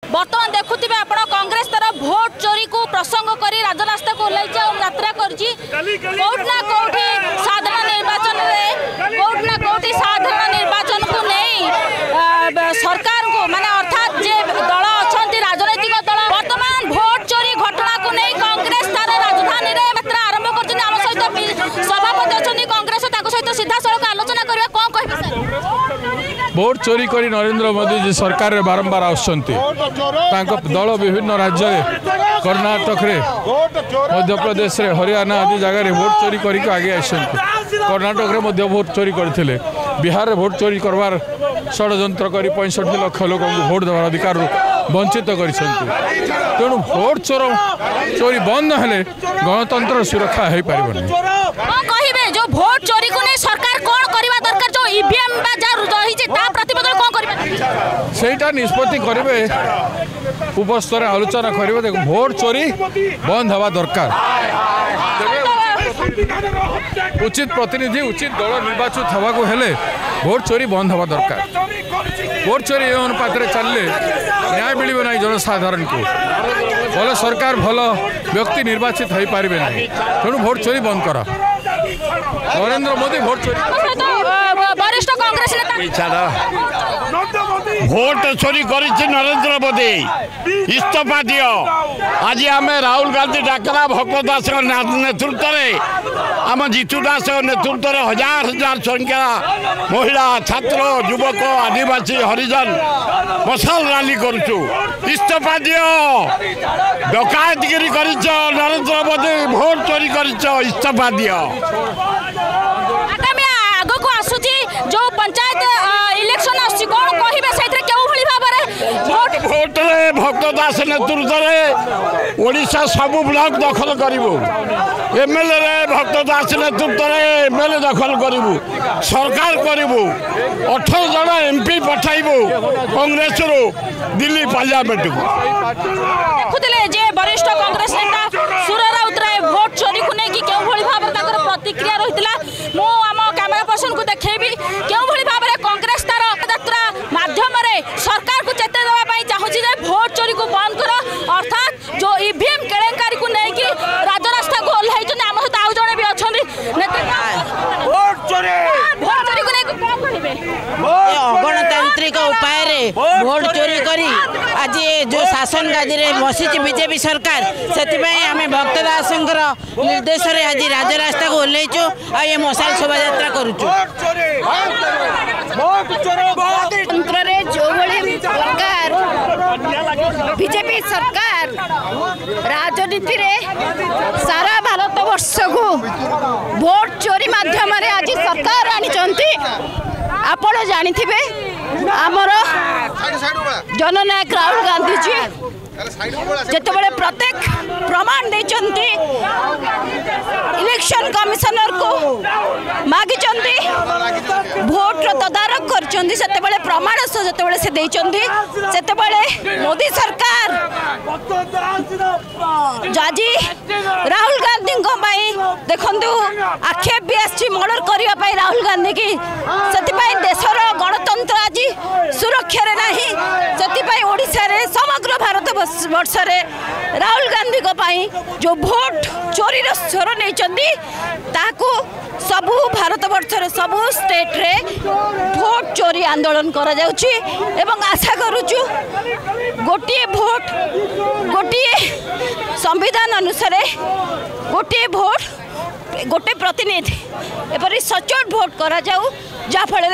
बर्तमान देखुवे आप कांग्रेस तार भोट चोरी को प्रसंग कर राजरास्ता को ओह्लैची और यात्रा कौटना कौटी साधारण निर्वाचन कौटना कौटी साधारण निर्वाचन को नहीं सरकार को माने अर्थात जे दल अच्छा राजनैतिक दल बर्तमान भोट चोरी घटना को नहीं कांग्रेस तार राजधानी में यात्रा आरंभ कर सहित सभापति अच्छा कांग्रेस सहित सीधा सड़क आलोचना करवा कौन कह भोट चोरी करी नरेंद्र मोदी जी सरकार रे बारंबार आसुचंती दल विभिन्न राज्य कर्णाटक रे मध्य प्रदेश रे हरियाणा आदि जगह रे भोट चोरी करी आगे आसुचंती कर्णाटक रे मध्य भोट चोरी करथिले बिहार रे भोट चोरी करवार षड्यंत्र करी 65 लाख लोक भोट देवार अधिकार वंचित करिसेंती तेणु भोट चोरी बंद हेले गणतंत्र सुरक्षा हो पारिबनी कहिबे जो भोट चोरी को नहीं सरकार कोन करबा दरकार जो ईवीएम बा जा रही जे ता प्रतिबदल कोन करबा सेटा निष्पत्ति करिवे उपस्तर आलोचना करिवे देखो भोट चोरी बंद हवा दरकार उचित प्रतिनिधि उचित दल निर्वाचित हवा को हेले भोट चोरी बंद हवा दरकार भोट चोरी अनुपात चलले न्याय मिलिबे नहीं जनसाधारण को भल सरकार भल व्यक्ति निर्वाचित हो पारे ना तेणु भोट चोरी बंद कर नरेंद्र मोदी भोट चोरी वरिष्ठ कांग्रेस नेता भोट चोरी करिछि नरेंद्र मोदी इस्तीफा दियो आज आम राहुल गांधी डाकरा भक्त दास नेतृत्व में आम जीतू दास नेतृत्व में हजार हजार संख्या महिला छात्र युवक आदिवासी हरिजन मशाल रैली करुचु इस्तीफा दियो डकायतगिरी करिछ नरेंद्र मोदी भोट चोरी करिछ इस्तीफा दियो आगामी आगो को आसुची जो पंचायत इलेक्शन आसी कोन कहिबे सेथरे केउ भली भाबरे भोट रे भक्त दास नेतृत्व रे ओडिशा सब ब्लॉक दखल करिवो एमएलए रे भक्त दास नेतृत्व रे एमएलए दखल करिवो सरकार करिवो 18 जण एमपी पठाइबो कांग्रेस रो दिल्ली पार्लियामेंट को देखुतिले जे वरिष्ठ कांग्रेस नेता सुर राउत राय भोट चोरी को नै कि केउ भली भाबरे ताकर प्रतिक्रिया रहितला मो आम कैमरा पर्सन को देखेबी केउ भली भाबरे कांग्रेस तार यात्रा माध्यम रे सरकार को चेते देवा पई चाहूची जे भोट चोरी को बंद करो अर्थात जो ईवीएम केलेंकारी को नै कि राजरास्ता को ओल्हाई जने हम सहित आउ जणे भी अछंदी नेता भोट चोरी को नै को कहिबे अगणतांत्रिक उपाय रे भोट चोरी करी आज जो शासन गादी रे बसी बीजेपी सरकार से आम भक्त दास निर्देश रे आज राजरास्ता को ओल्लैचु आ ये मशाल शोभा यात्रा करुचु तंत्र रे जो सरकार बीजेपी सरकार राजनीति रे सारा भारत वर्ष को भोट चोरी माध्यम रे आज सरकार आनी आपण जानी थे आमर जननायक राहुल गांधी जी जिते प्रत्येक प्रमाण देते इलेक्शन कमिशनर को मागी भोट तदारक कर प्रमाण जिते से मोदी सरकार जाजी राहुल गांधी देखु आक्षेप भी आसी मर्डर करने राहुल गांधी की देशर गणतंत्र आज सुरक्षा नहीं ओडिशा रे समग्र भारत वर्ष रे राहुल गांधी को जो भोट चोरी स्वर नहीं ताकू सबू भारत वर्ष रे सबू स्टेट रे भोट चोरी आंदोलन करा जाउची एवं आशा करूचु गोटे भोट गोटे संविधान अनुसार गोटे भोट गोटे प्रतिनिधि एपरी सचोट भोट करा जाऊ जाफल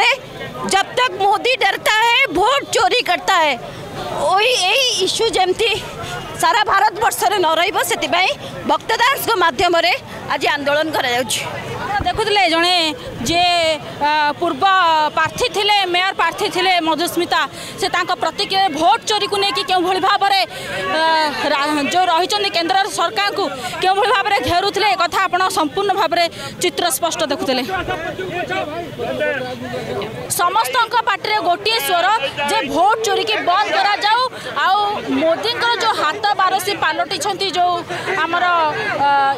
जब तक मोदी डरता है भोट चोरी करता है यही इश्यू जमती सारा भारत वर्ष रे न रहिबो सेतिबाई भक्तदास को माध्यम रे आज आंदोलन करा जाउची देखुले जड़े जे पूर्व प्रार्थी थिले मेयर प्रार्थी थिले मधुस्मिता से प्रतिक्रिया भोट चोरी को लेकिन क्यों भली भाव में जो रही केंद्र सरकार को क्यों भली भाव में घेरुले कथा आप संपूर्ण भाव में चित्र स्पष्ट देखुले समस्त पार्टी गोटे स्वर जे भोट चोरी की बंद करा जाऊ मोदी जो हाथ बारसी पालटि जो आमर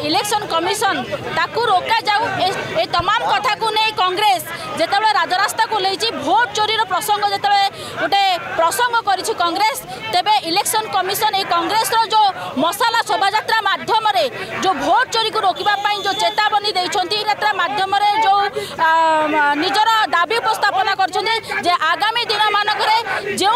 इलेक्शन कमिशन ताकू रोका जाऊ ए तमाम कथा को नहीं कांग्रेस जिते राजरास्ता को लेची भोट चोरी प्रसंग जिते गोटे प्रसंग करिछि कांग्रेस तेबे इलेक्शन कमिशन ए कांग्रेस जो मसाला शोभायात्रा माध्यम जो भोट चोरी को रोकबा पई जो चेतावनी देइछंती यात्रा माध्यम जो निजर दाबी उपस्थापन करछंती जे आगामी दिन मानकरे जो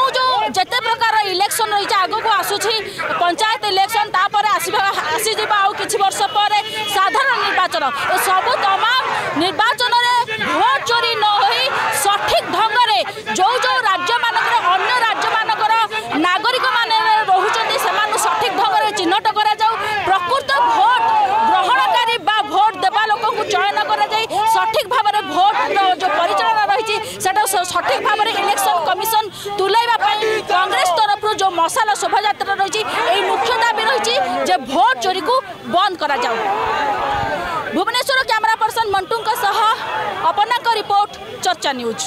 जते प्रकार इलेक्शन रही आगो को आसुछि पंचायत इलेक्शन तापर आसी जीवा आउ किछि वर्ष पर साधारण निर्वाचन ए सब तमाम निर्वाचन रे भोट चोरी न होई सठिक ढंग रे जो राज्य मानकर अन्य राज्य मानकर नागरिक माने रहुचंती सेमान सठिक ढंग रे चिन्हट करा जाऊ प्रकृत भोट ग्रहणकारी बा भोट देबा लोक को चयन करा जाई सठिक भाव रे भोट जो परिचालन रही सेटा सठिक भाव रे इलेक्शन कमिशन तुलाइबा पई कांग्रेस तरफ जो मसाला शोभायात्रा रही मुख्य दाबी रही जे भोट चोरी को बंद करा जाऊ। भुवनेश्वर कैमरा पर्सन मंटू सह अपना रिपोर्ट चर्चा न्यूज।